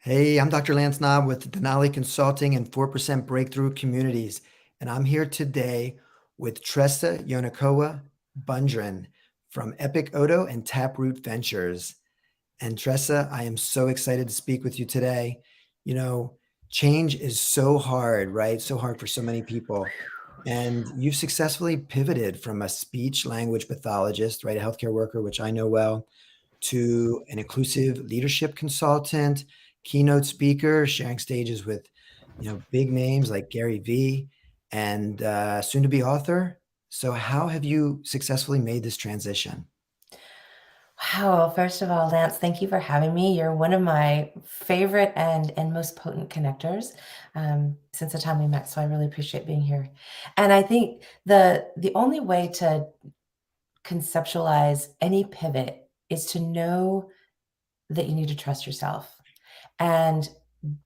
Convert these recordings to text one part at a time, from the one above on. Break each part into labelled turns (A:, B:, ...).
A: Hey, I'm Dr. Lance Knob with Denali Consulting and 4% Breakthrough Communities. And I'm here today with Tressa Yonekawa Bundren from Epic Odo and Taproot Ventures. And Tressa, I am so excited to speak with you today. You know, change is so hard, right? So hard for so many people. And you've successfully pivoted from a speech language pathologist, right? A healthcare worker, which I know well, to an inclusive leadership consultant, keynote speaker, sharing stages with, big names like Gary Vee and soon to be author. So how have you successfully made this transition?
B: Wow. Well, first of all, Lance, thank you for having me. You're one of my favorite and most potent connectors since the time we met. So I really appreciate being here. And I think the only way to conceptualize any pivot is to know that you need to trust yourself and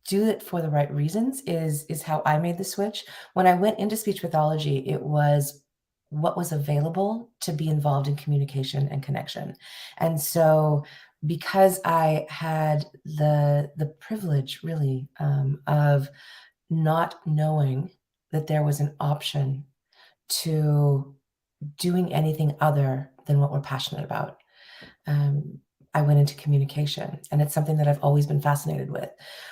B: do it for the right reasons is how I made the switch. When I went into speech pathology, it was what was available to be involved in communication and connection. And so because I had the privilege really of not knowing that there was an option to doing anything other than what we're passionate about, um, I went into communication, and it's something that I've always been fascinated with.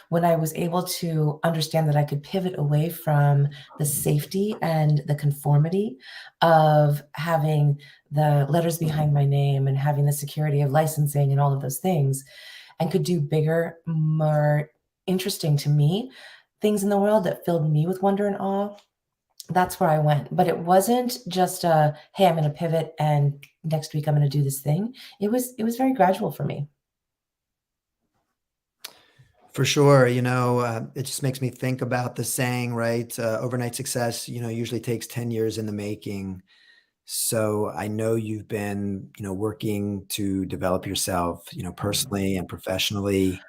B: When I was able to understand that I could pivot away from the safety and the conformity of having the letters behind my name and having the security of licensing and all of those things, and could do bigger, more interesting to me things in the world that filled me with wonder and awe, that's where I went. But it wasn't just a, "Hey, I'm gonna pivot, and next week I'm gonna do this thing." It was very gradual for me.
A: For sure, it just makes me think about the saying, right? Overnight success, usually takes 10 years in the making. So I know you've been, working to develop yourself, personally and professionally.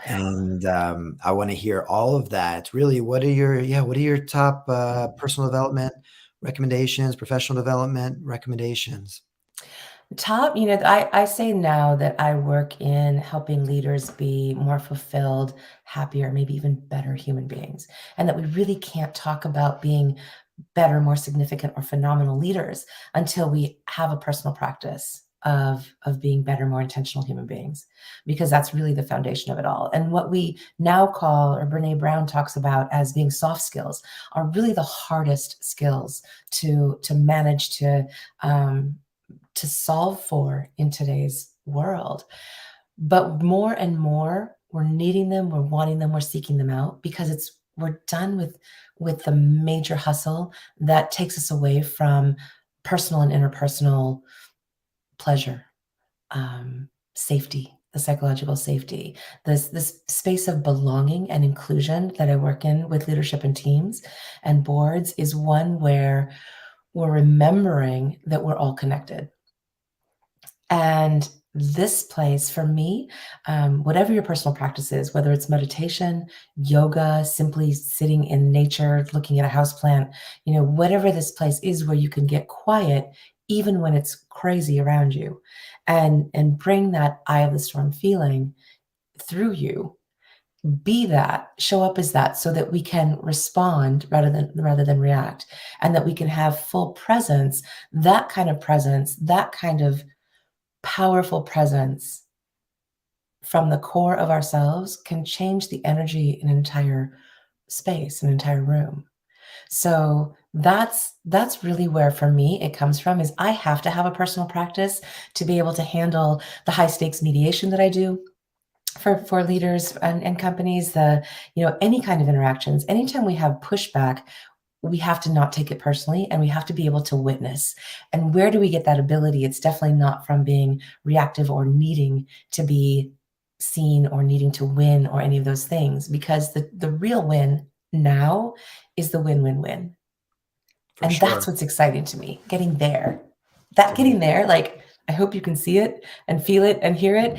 A: And I want to hear all of that. Really, what are your top personal development recommendations, professional development recommendations?
B: Top, I say now that I work in helping leaders be more fulfilled, happier, maybe even better human beings, and that we really can't talk about being better, more significant, or phenomenal leaders until we have a personal practice of being better, more intentional human beings, because that's really the foundation of it all. And what we now call, or Brene Brown talks about as being soft skills, are really the hardest skills to manage to solve for in today's world. But more and more, we're needing them, we're wanting them, we're seeking them out because we're done with the major hustle that takes us away from personal and interpersonal pleasure, safety, the psychological safety, this space of belonging and inclusion that I work in with leadership and teams and boards is one where we're remembering that we're all connected. And this place for me, whatever your personal practice is, whether it's meditation, yoga, simply sitting in nature, looking at a house plant, whatever this place is where you can get quiet, even when it's crazy around you, and bring that eye of the storm feeling through you. Be that, show up as that, so that we can respond rather than react, and that we can have full presence, presence, that kind of powerful presence from the core of ourselves can change the energy in an entire space, an entire room. So that's really where for me it comes from, is I have to have a personal practice to be able to handle the high stakes mediation that I do for leaders and companies, any kind of interactions. Anytime we have pushback, we have to not take it personally, and we have to be able to witness. And where do we get that ability? It's definitely not from being reactive or needing to be seen or needing to win or any of those things, because the real win now is the win-win-win.
A: For
B: And that's
A: sure.
B: what's exciting to me, getting there. That getting there, like, I hope you can see it and feel it and hear it.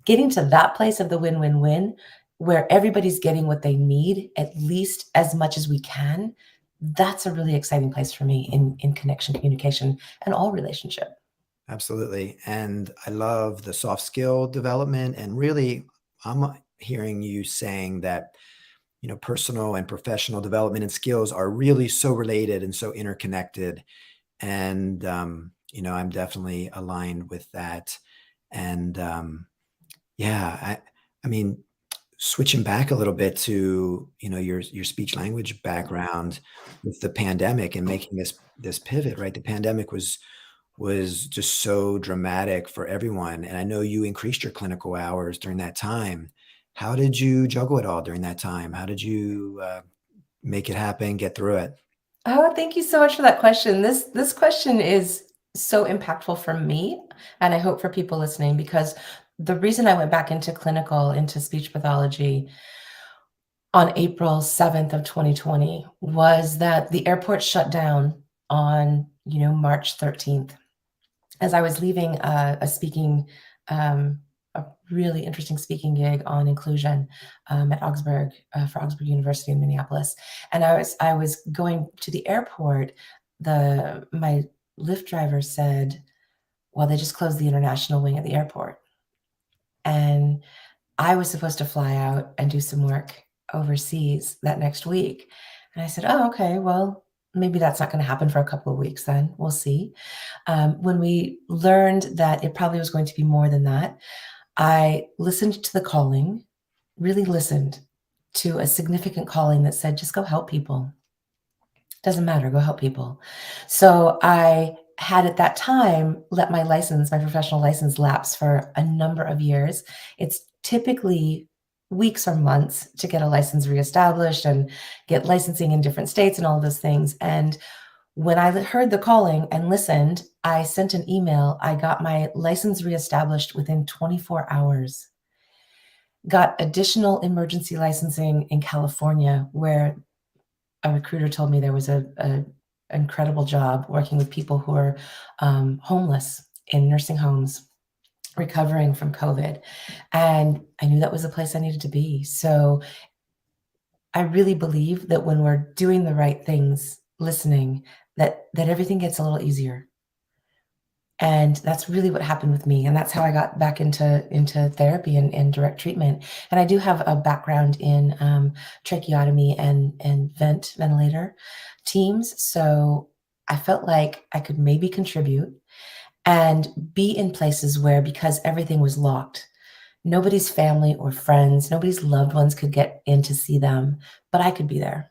B: Getting to that place of the win-win-win, where everybody's getting what they need, at least as much as we can, that's a really exciting place for me in connection, communication, and all relationship.
A: Absolutely. And I love the soft skill development. And really, I'm hearing you saying that, personal and professional development and skills are really so related and so interconnected. And, I'm definitely aligned with that. And, yeah, I mean, switching back a little bit to, your speech language background with the pandemic and making this pivot, right? The pandemic was just so dramatic for everyone. And I know you increased your clinical hours during that time. How did you juggle it all during that time? How did you make it happen, get through it?
B: Oh, thank you so much for that question. This question is so impactful for me, and I hope for people listening, because the reason I went back into speech pathology on April 7th of 2020 was that the airport shut down on, March 13th. As I was leaving a really interesting speaking gig on inclusion at Augsburg for Augsburg University in Minneapolis, and I was going to the airport. My Lyft driver said, "Well, they just closed the international wing at the airport," and I was supposed to fly out and do some work overseas that next week. And I said, "Oh, okay. Well, maybe that's not going to happen for a couple of weeks then. We'll see." When we learned that it probably was going to be more than that, I listened to the calling, really listened to a significant calling that said, just go help people. Doesn't matter, go help people. So I had at that time let my professional license lapse for a number of years. It's typically weeks or months to get a license reestablished and get licensing in different states and all of those things. And when I heard the calling and listened, I sent an email. I got my license reestablished within 24 hours. Got additional emergency licensing in California, where a recruiter told me there was a incredible job working with people who are homeless in nursing homes, recovering from COVID. And I knew that was a place I needed to be. So I really believe that when we're doing the right things, listening, that everything gets a little easier. And that's really what happened with me. And that's how I got back into therapy and direct treatment. And I do have a background in tracheotomy and ventilator teams. So I felt like I could maybe contribute and be in places where, because everything was locked, nobody's family or friends, nobody's loved ones could get in to see them, but I could be there.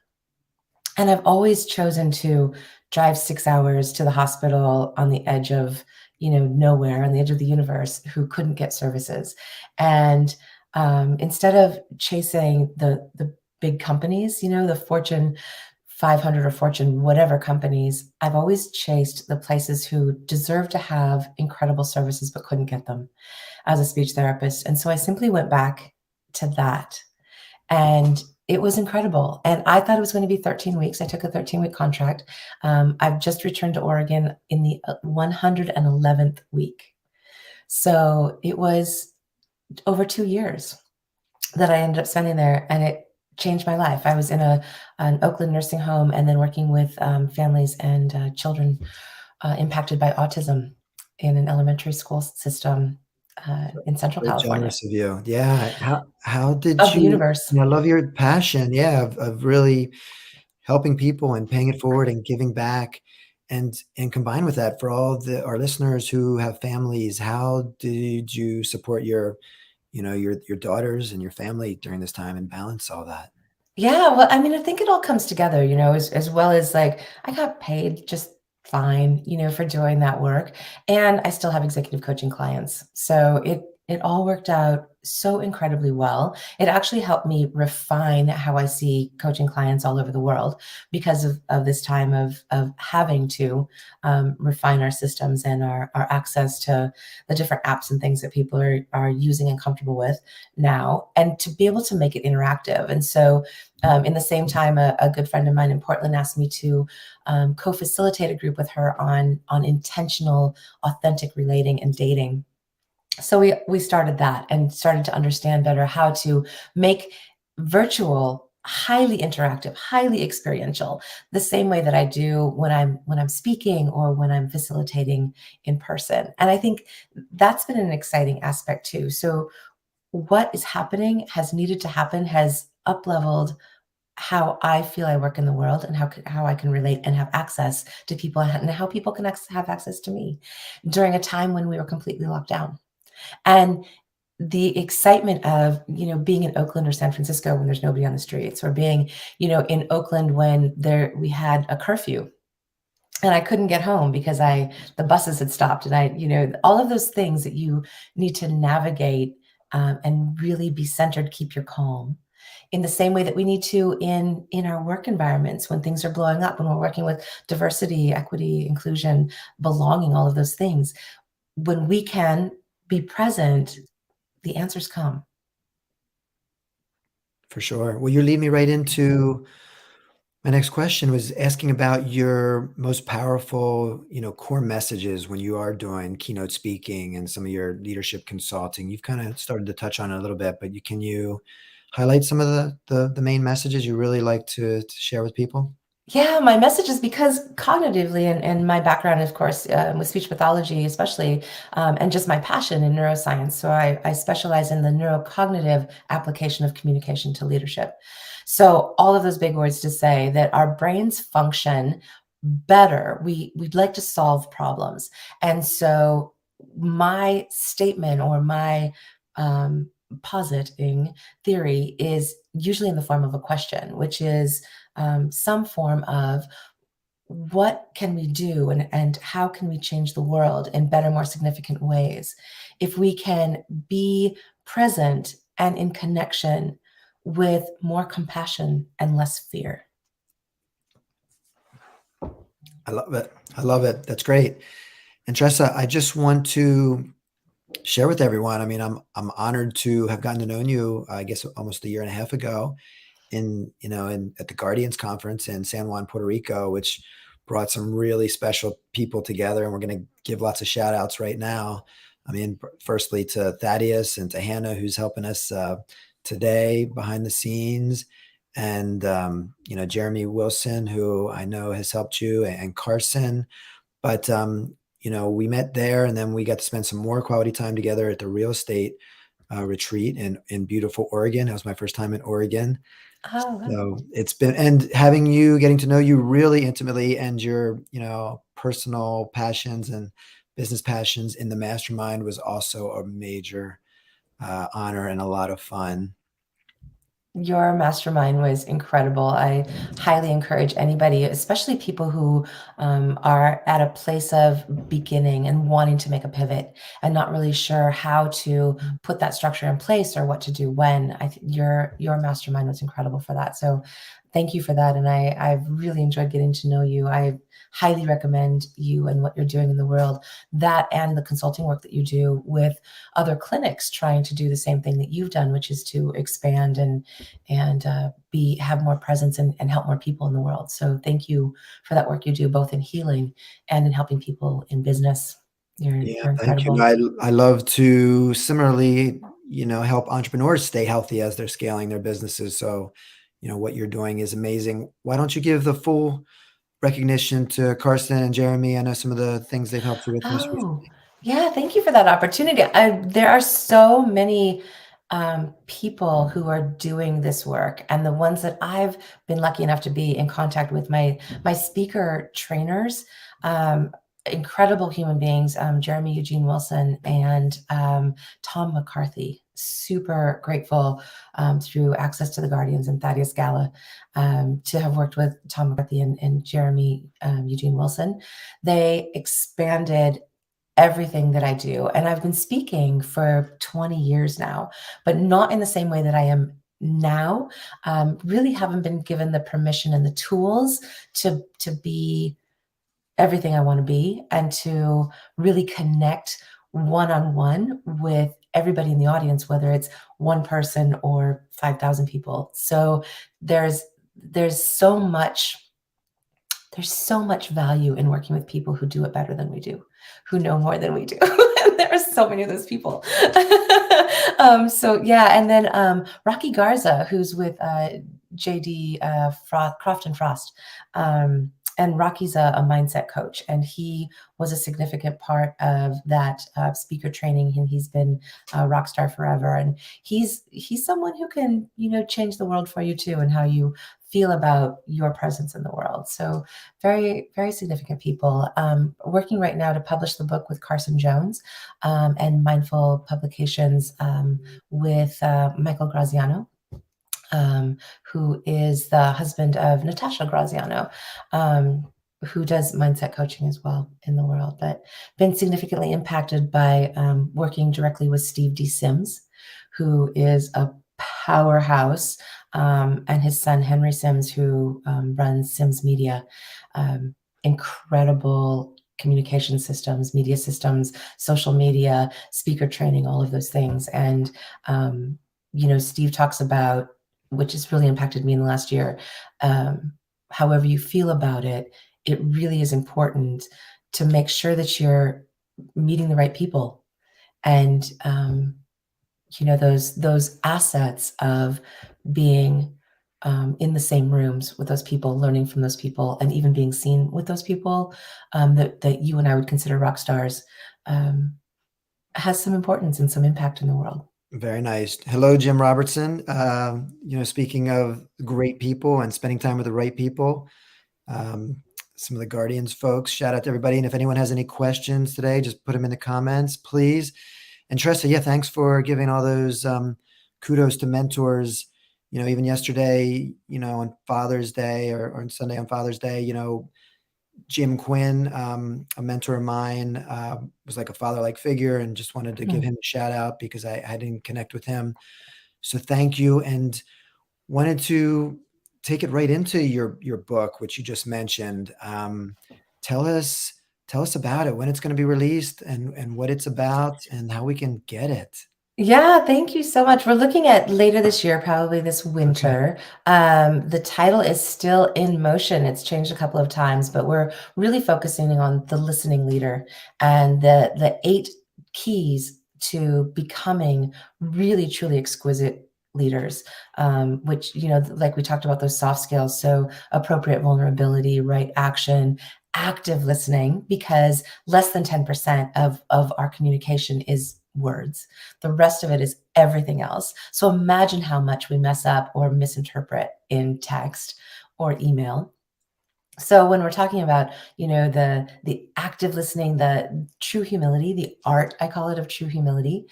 B: And I've always chosen to drive 6 hours to the hospital on the edge of, nowhere, on the edge of the universe, who couldn't get services. And instead of chasing the big companies, the Fortune 500 or Fortune whatever companies, I've always chased the places who deserve to have incredible services but couldn't get them as a speech therapist. And so I simply went back to that. And it was incredible. And I thought it was going to be 13 weeks. I took a 13-week contract. I've just returned to Oregon in the 111th week. So it was over 2 years that I ended up spending there, and it changed my life. I was in an Oakland nursing home and then working with families and children impacted by autism in an elementary school system in Central
A: So
B: California.
A: generous of you. Yeah. How did
B: Of the
A: you,
B: universe.
A: I love your passion, yeah, of really helping people and paying it forward and giving back. And combined with that, for all our listeners who have families, how did you support your daughters and your family during this time and balance all that?
B: Yeah, well, I mean, I think it all comes together, as well as, like, I got paid just fine, for doing that work, and I still have executive coaching clients. So it all worked out so incredibly well. It actually helped me refine how I see coaching clients all over the world because of this time of having to refine our systems and our access to the different apps and things that people are using and comfortable with now, and to be able to make it interactive. And so in the same time, a good friend of mine in Portland asked me to co-facilitate a group with her on intentional, authentic relating and dating. So we started that and started to understand better how to make virtual highly interactive, highly experiential, the same way that I do when I'm speaking or when I'm facilitating in person. And I think that's been an exciting aspect too. So what is happening has needed to happen, has up-leveled how I feel I work in the world, and how I can relate and have access to people, and how people can have access to me during a time when we were completely locked down. And the excitement of, being in Oakland or San Francisco when there's nobody on the streets, or being, in Oakland when we had a curfew and I couldn't get home because the buses had stopped, and all of those things that you need to navigate, and really be centered, keep your calm. In the same way that we need to in our work environments when things are blowing up, when we're working with diversity, equity, inclusion, belonging, all of those things. When we can be present, the answers come.
A: For sure. Well, you lead me right into my next question, was asking about your most powerful, core messages when you are doing keynote speaking and some of your leadership consulting. You've kind of started to touch on it a little bit, but can you highlight some of the main messages you really like to share with people?
B: Yeah, my message is because cognitively, and my background, of course, with speech pathology, especially, and just my passion in neuroscience. So I specialize in the neurocognitive application of communication to leadership. So all of those big words to say that our brains function better. We'd like to solve problems. And so my statement, or my positing theory, is usually in the form of a question, which is some form of, what can we do, and how can we change the world in better, more significant ways if we can be present and in connection with more compassion and less fear.
A: I love it. I love it. That's great. And Tressa, I just want to share with everyone. I mean, I'm honored to have gotten to know you, I guess almost a year and a half ago, at the Guardians conference in San Juan, Puerto Rico, which brought some really special people together. And we're going to give lots of shout outs right now. I mean, firstly to Thaddeus and to Hannah, who's helping us today behind the scenes. And, Jeremy Wilson, who I know has helped you, and Carson. But, we met there, and then we got to spend some more quality time together at the real estate retreat in beautiful Oregon. That was my first time in Oregon.
B: Oh, wow.
A: So it's been, and getting to know you really intimately, and your, personal passions and business passions in the mastermind was also a major honor and a lot of fun.
B: Your mastermind was incredible. I highly encourage anybody, especially people who are at a place of beginning and wanting to make a pivot and not really sure how to put that structure in place or what to do when. Your mastermind was incredible for that. So thank you for that. And I've really enjoyed getting to know you. I highly recommend you and what you're doing in the world, that and the consulting work that you do with other clinics trying to do the same thing that you've done, which is to expand and have more presence and help more people in the world. So thank you for that work you do, both in healing and in helping people in business. You're
A: Thank you.
B: incredible.
A: I love to similarly, help entrepreneurs stay healthy as they're scaling their businesses. So, what you're doing is amazing. Why don't you give the full recognition to Carson and Jeremy? I know some of the things they've helped you with most
B: Oh,
A: recently.
B: yeah. Thank you for that opportunity. There are so many people who are doing this work, and the ones that I've been lucky enough to be in contact with, my speaker trainers, incredible human beings, Jeremy Eugene Wilson and Tom McCarthy. Super grateful through Access to the Guardians and Thaddeus Gala to have worked with Tom McCarthy and Jeremy Eugene Wilson. They expanded everything that I do. And I've been speaking for 20 years now, but not in the same way that I am now. Really haven't been given the permission and the tools to be everything I want to be, and to really connect one-on-one with everybody in the audience, whether it's one person or 5,000 people. So there's so much value in working with people who do it better than we do, who know more than we do. And there are so many of those people. So yeah, and then Rocky Garza, who's with JD Croft and Frost. and Rocky's a mindset coach, and he was a significant part of that speaker training, and he's been a rock star forever. And he's someone who can, change the world for you too, and how you feel about your presence in the world. So very, very significant people. Working right now to publish the book with Carson Jones, and Mindful Publications with Michael Graziano, who is the husband of Natasha Graziano, who does mindset coaching as well in the world, but been significantly impacted by working directly with Steve D. Sims, who is a powerhouse, and his son, Henry Sims, who runs Sims Media, incredible communication systems, media systems, social media, speaker training, all of those things. And, Steve talks about, which has really impacted me in the last year, however you feel about it, it really is important to make sure that you're meeting the right people. And, those assets of being in the same rooms with those people, learning from those people, and even being seen with those people, that you and I would consider rock stars, has some importance and some impact in the world.
A: Very nice. Hello, Jim Robertson. Speaking of great people and spending time with the right people, some of the Guardians folks, shout out to everybody. And if anyone has any questions today, just put them in the comments, please. And Tressa, yeah, thanks for giving all those kudos to mentors. Even yesterday, on Father's Day or on Sunday on Father's Day, Jim Quinn, a mentor of mine, was like a father-like figure, and just wanted to give him a shout out because I didn't connect with him. So thank you. And wanted to take it right into your book, which you just mentioned. Tell us about it, when it's going to be released, and what it's about, and how we can get it.
B: Yeah, thank you so much. We're looking at later this year, probably this winter. Okay. The title is still in motion. It's changed a couple of times, but we're really focusing on the listening leader and the 8 keys to becoming really, truly exquisite leaders, which, like we talked about, those soft skills. So appropriate vulnerability, right action, active listening, because less than 10% of our communication is words. The rest of it is everything else. So imagine how much we mess up or misinterpret in text or email. So when we're talking about, the active listening, the true humility, the art, I call it, of true humility,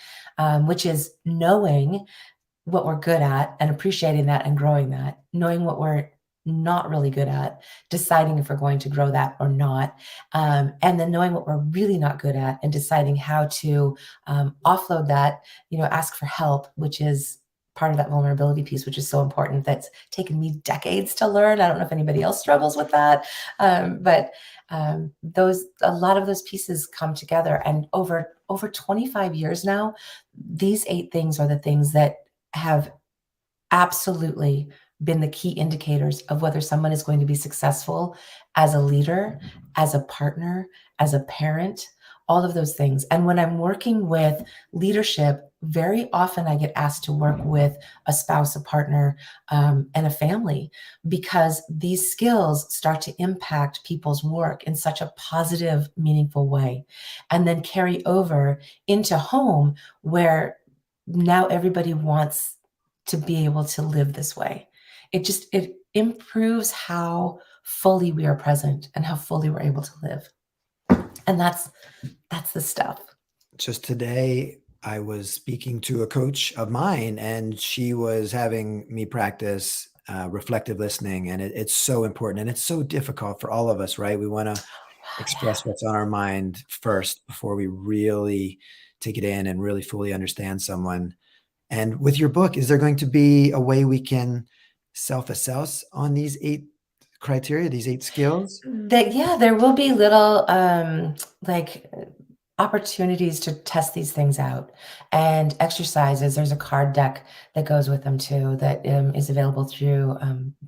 B: which is knowing what we're good at and appreciating that and growing that, knowing what we're not really good at, deciding if we're going to grow that or not, and then knowing what we're really not good at and deciding how to offload that, ask for help, which is part of that vulnerability piece, which is so important. That's taken me decades to learn. I don't know if anybody else struggles with that, but a lot of those pieces come together. And over 25 years now, these 8 things are the things that have absolutely been the key indicators of whether someone is going to be successful as a leader, as a partner, as a parent, all of those things. And when I'm working with leadership, very often I get asked to work with a spouse, a partner, and a family, because these skills start to impact people's work in such a positive, meaningful way, and then carry over into home, where now everybody wants to be able to live this way. It improves how fully we are present and how fully we're able to live. And that's the stuff.
A: Just today, I was speaking to a coach of mine, and she was having me practice reflective listening. And it's so important, and it's so difficult for all of us, right? We want to express what's on our mind first before we really take it in and really fully understand someone. And with your book, is there going to be a way we can self-assess on these 8 criteria, these 8 skills?
B: There will be little opportunities to test these things out, and exercises. There's a card deck that goes with them too, that is available through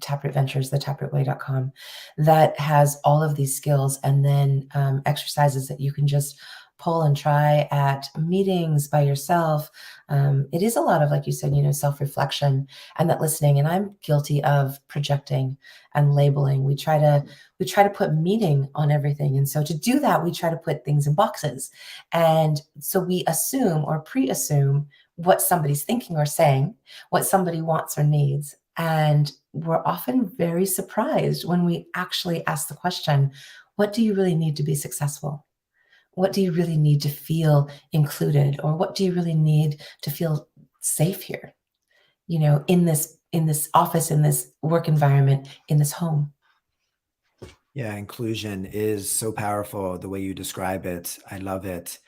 B: Taproot Ventures, thetaprootway.com, that has all of these skills, and then exercises that you can just pull and try at meetings by yourself, it is a lot of, like you said, self-reflection and that listening. And I'm guilty of projecting and labeling. We try to put meaning on everything. And so to do that, we try to put things in boxes. And so we assume or pre-assume what somebody's thinking or saying, what somebody wants or needs. And we're often very surprised when we actually ask the question, what do you really need to be successful? What do you really need to feel included? Or what do you really need to feel safe here? In this office, in this work environment, in this home.
A: Yeah, inclusion is so powerful the way you describe it. I love it.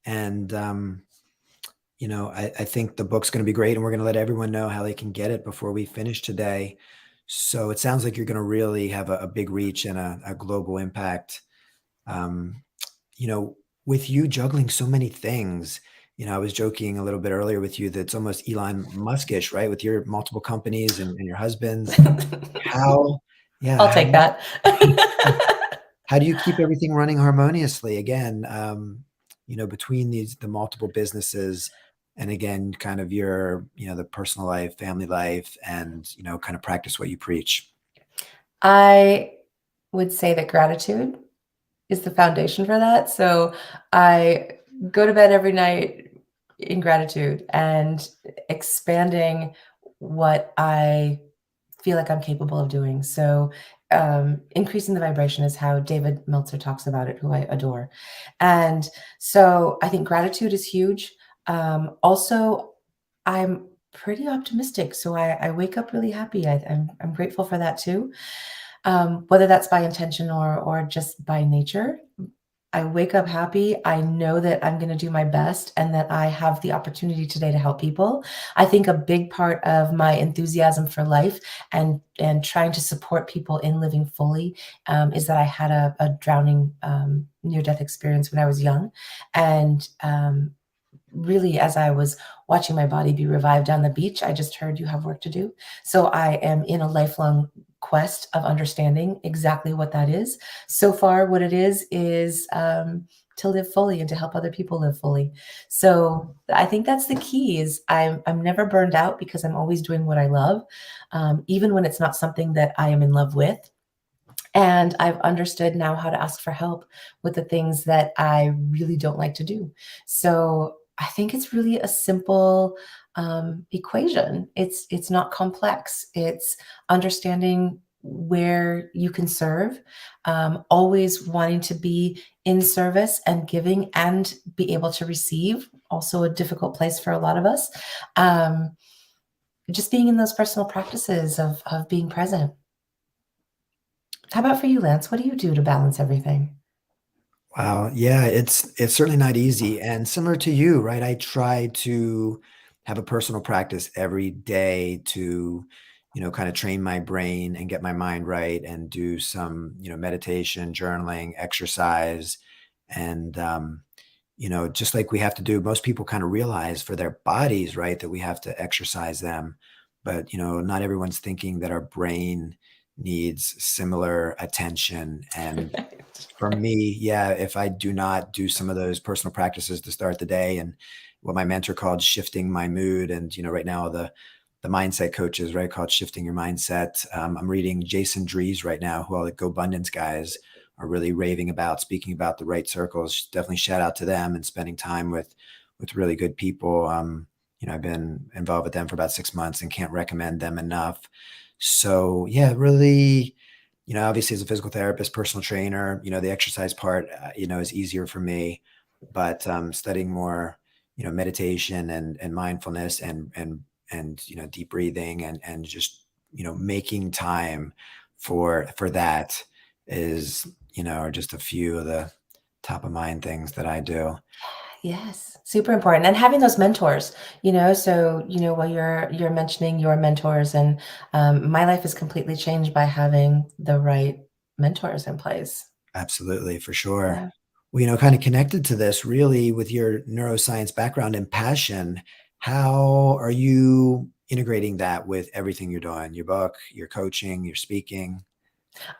A: And I think the book's going to be great, and we're going to let everyone know how they can get it before we finish today. So it sounds like you're going to really have a big reach and a global impact. Um, with you juggling so many things, I was joking a little bit earlier with you that it's almost Elon Muskish, right? With your multiple companies and your husband's. How, yeah,
B: I'll take that.
A: how do you keep everything running harmoniously? Again, between the multiple businesses, and again, kind of your, the personal life, family life, and, kind of practice what you preach.
B: I would say that gratitude is the foundation for that. So I go to bed every night in gratitude and expanding what I feel like I'm capable of doing. So increasing the vibration is how David Meltzer talks about it, who I adore. And so I think gratitude is huge. Also, I'm pretty optimistic. So I wake up really happy. I'm grateful for that too. Whether that's by intention or just by nature. I wake up happy. I know that I'm going to do my best and that I have the opportunity today to help people. I think a big part of my enthusiasm for life and trying to support people in living fully is that I had a drowning near-death experience when I was young. And really, as I was watching my body be revived on the beach, I just heard, you have work to do. So I am in a lifelong quest of understanding exactly what that is. So far, what it is to live fully and to help other people live fully. So I think that's the key. Is I'm never burned out because I'm always doing what I love, even when it's not something that I am in love with. And I've understood now how to ask for help with the things that I really don't like to do. So I think it's really a simple equation. It's not complex. It's understanding where you can serve, always wanting to be in service and giving and be able to receive, also a difficult place for a lot of us. Just being in those personal practices of being present. How about for you, Lance? What do you do to balance everything?
A: Wow. Yeah, it's certainly not easy. And similar to you, right? I try to have a personal practice every day to, kind of train my brain and get my mind right and do some, meditation, journaling, exercise. And just like we have to do, most people kind of realize for their bodies, right, that we have to exercise them. But, not everyone's thinking that our brain needs similar attention. And for me, yeah, if I do not do some of those personal practices to start the day, and what my mentor called shifting my mood, and right now the mindset coaches, right, called shifting your mindset. I'm reading Jason Drees right now, who all the Go Abundance guys are really raving about, speaking about the right circles. Definitely shout out to them and spending time with really good people. I've been involved with them for about 6 months and can't recommend them enough. So yeah, really, obviously as a physical therapist, personal trainer, the exercise part, is easier for me, but studying more, meditation and mindfulness and, deep breathing and just, making time for that is, are just a few of the top of mind things that I do.
B: Yes, super important. And having those mentors, so while you're mentioning your mentors, and my life is completely changed by having the right mentors in place.
A: Absolutely, for sure.
B: Yeah.
A: Well, kind of connected to this, really, with your neuroscience background and passion, how are you integrating that with everything you're doing? Your book, your coaching, your speaking?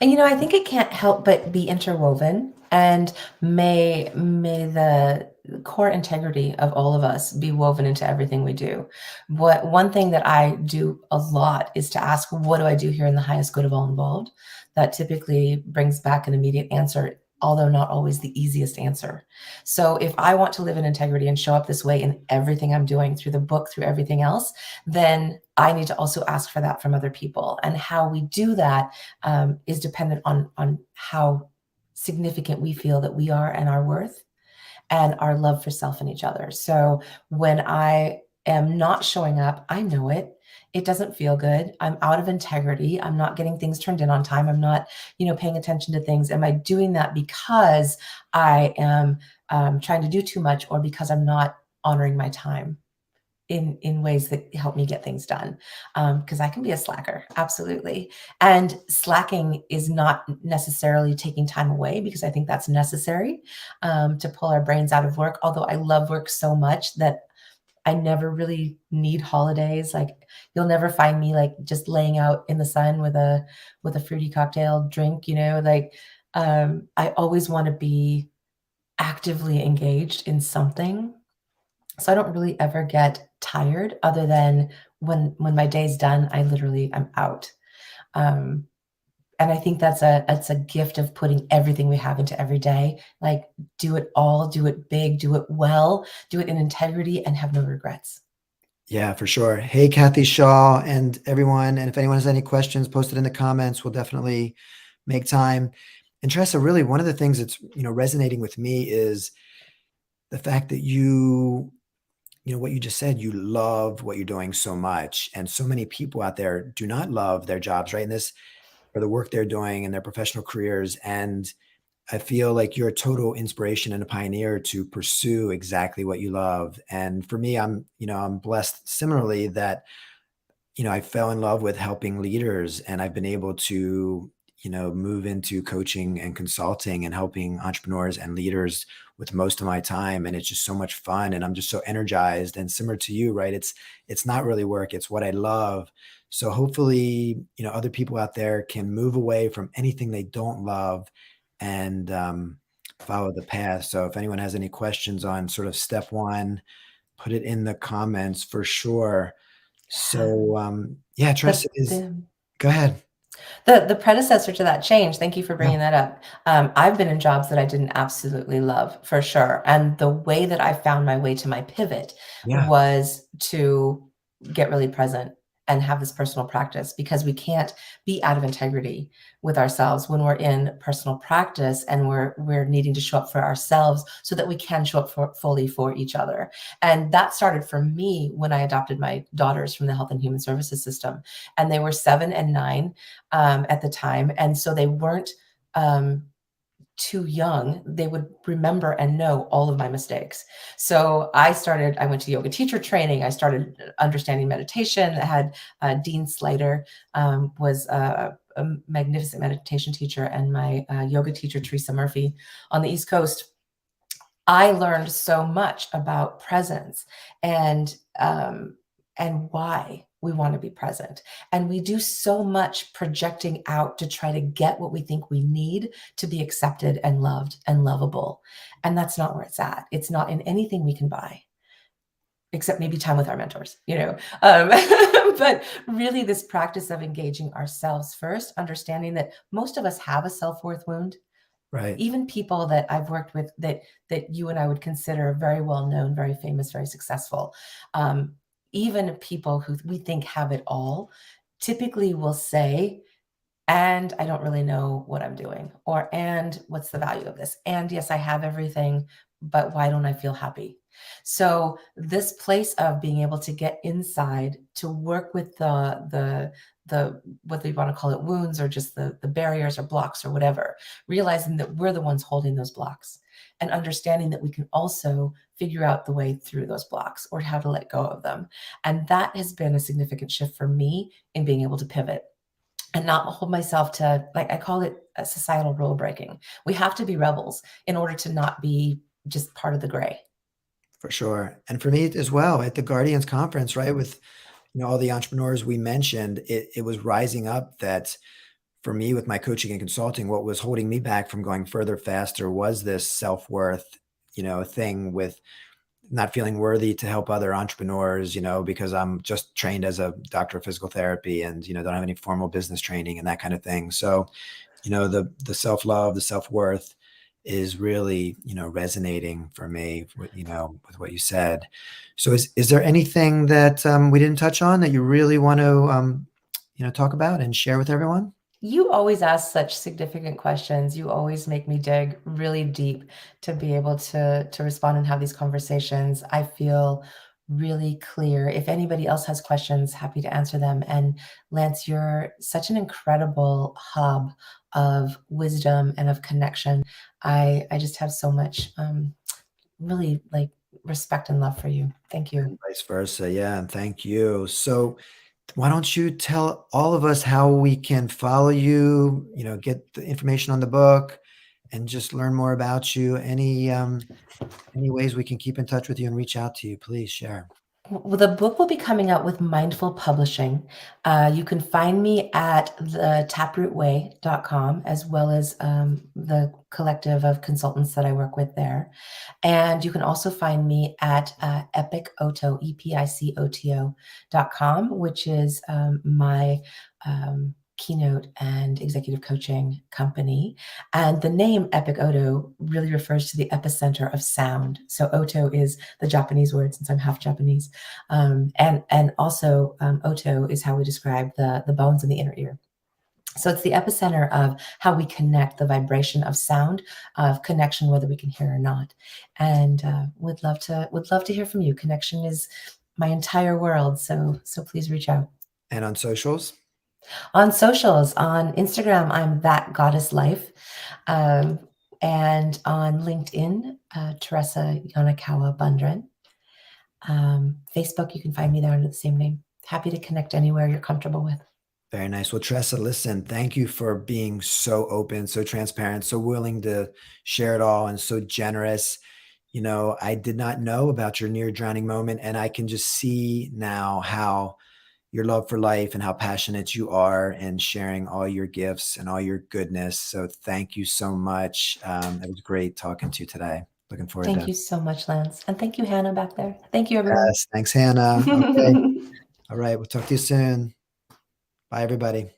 B: And I think it can't help but be interwoven. And may the core integrity of all of us be woven into everything we do. One thing that I do a lot is to ask, what do I do here in the highest good of all involved? That typically brings back an immediate answer, although not always the easiest answer. So if I want to live in integrity and show up this way in everything I'm doing, through the book, through everything else, then I need to also ask for that from other people. And how we do that is dependent on how significant we feel that we are, and our worth, and our love for self and each other. So when I am not showing up, I know it. It doesn't feel good. I'm out of integrity. I'm not getting things turned in on time. I'm not, paying attention to things. Am I doing that because I am trying to do too much, or because I'm not honoring my time in ways that help me get things done? Because I can be a slacker, absolutely. And slacking is not necessarily taking time away, because I think that's necessary to pull our brains out of work. Although I love work so much that I never really need holidays. Like, you'll never find me like just laying out in the sun with a fruity cocktail drink. I always want to be actively engaged in something. So I don't really ever get tired, other than when my day's done, I'm out. Um, and I think that's a gift of putting everything we have into every day. Like, do it all, do it big, do it well, do it in integrity, and have no regrets.
A: Yeah, for sure. Hey, Kathy Shaw and everyone. And if anyone has any questions, post it in the comments. We'll definitely make time. And Tressa, really, one of the things that's, resonating with me is the fact that what you just said, you love what you're doing so much. And so many people out there do not love their jobs, right? And this, or the work they're doing in their professional careers. And I feel like you're a total inspiration and a pioneer to pursue exactly what you love. And for me, I'm blessed similarly that, I fell in love with helping leaders, and I've been able to, move into coaching and consulting and helping entrepreneurs and leaders with most of my time. And it's just so much fun. And I'm just so energized, and similar to you, right? It's not really work. It's what I love. So hopefully, other people out there can move away from anything they don't love and follow the path. So if anyone has any questions on sort of step one, put it in the comments for sure. So yeah, Tressa is,
B: The,
A: go ahead.
B: the predecessor to that change, thank you for
A: Yeah.
B: bringing that up. I've been in jobs that I didn't absolutely love, for sure. And the way that I found my way to my pivot
A: Yeah.
B: was to get really present and have this personal practice, because we can't be out of integrity with ourselves when we're in personal practice, and we're needing to show up for ourselves so that we can show up fully for each other. And that started for me when I adopted my daughters from the Health and Human Services system, and they were 7 and 9 at the time. And so they weren't too young. They would remember and know all of my mistakes. So I went to yoga teacher training. I started understanding meditation. I had Dean Slater was a magnificent meditation teacher, and my yoga teacher, Teresa Murphy, on the East Coast. I learned so much about presence and why we want to be present. And we do so much projecting out to try to get what we think we need to be accepted and loved and lovable. And that's not where it's at. It's not in anything we can buy, except maybe time with our mentors, but really, this practice of engaging ourselves first, understanding that most of us have a self-worth wound.
A: Right.
B: Even people that I've worked with that you and I would consider very well known, very famous, very successful, even people who we think have it all, typically will say, and I don't really know what I'm doing, or, and what's the value of this? And yes, I have everything, but why don't I feel happy? So this place of being able to get inside, to work with the whether you want to call it wounds, or just the barriers or blocks or whatever, realizing that we're the ones holding those blocks, and understanding that we can also figure out the way through those blocks, or how to let go of them. And that has been a significant shift for me in being able to pivot and not hold myself to, like, I call it a societal rule breaking. We have to be rebels in order to not be just part of the gray.
A: For sure. And for me as well, at the Guardians conference, right, with all the entrepreneurs we mentioned, it was rising up that for me with my coaching and consulting, what was holding me back from going further faster was this self-worth, thing with not feeling worthy to help other entrepreneurs, because I'm just trained as a doctor of physical therapy and, don't have any formal business training and that kind of thing. So, the self-love, the self-worth is really, resonating for me with what you said. So is there anything that we didn't touch on that you really want to, talk about and share with everyone?
B: You always ask such significant questions. You always make me dig really deep to be able to respond and have these conversations. I feel really clear. If anybody else has questions, happy to answer them. And Lance, you're such an incredible hub of wisdom and of connection. I just have so much really like respect and love for you. Thank you.
A: And vice versa. Yeah. And thank you. So why don't you tell all of us how we can follow you, get the information on the book and just learn more about you? Any ways we can keep in touch with you and reach out to you, please share.
B: Well, the book will be coming out with Mindful Publishing. You can find me at the taprootway.com, as well as the collective of consultants that I work with there. And you can also find me at epicoto, epicoto.com, which is my Keynote and executive coaching company. And the name Epic Oto really refers to the epicenter of sound. So Oto is the Japanese word, since I'm half Japanese. And also Oto is how we describe the bones in the inner ear. So it's the epicenter of how we connect, the vibration of sound, of connection, whether we can hear or not. And would love to hear from you. Connection is my entire world. So please reach out.
A: And on socials?
B: On socials, on Instagram, I'm That Goddess Life. And on LinkedIn, Tressa Yonekawa Bundren. Facebook, you can find me there under the same name. Happy to connect anywhere you're comfortable with.
A: Very nice. Well, Tressa, listen, thank you for being so open, so transparent, so willing to share it all, and so generous. I did not know about your near drowning moment, and I can just see now how your love for life and how passionate you are in sharing all your gifts and all your goodness. So thank you so much. It was great talking to you today. Looking forward to it.
B: Thank you so much, Lance. And thank you, Hannah, back there. Thank you, everyone.
A: Yes, thanks, Hannah. Okay. All right. We'll talk to you soon. Bye, everybody.